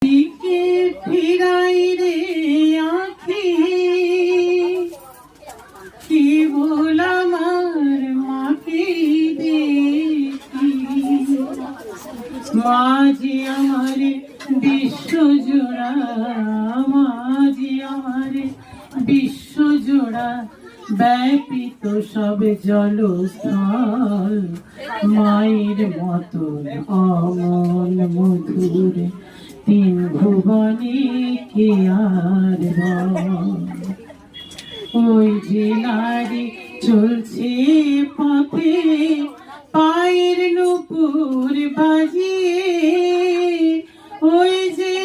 দিকে ফিরাই রে আঁখি, কি বল আমার মাকে দেখি। মাঝি আমার বিশ্বজোড়া, মাঝি আমার বিশ্বজোড়া, ব্যাপিত সব জলস্থল, মায়ের মতন অমন মধুর, তিন ভুবনে কে আর বল। ওই যে নারী চলছে পথে, পায়ের নুপুর বাজিয়ে, ওই যে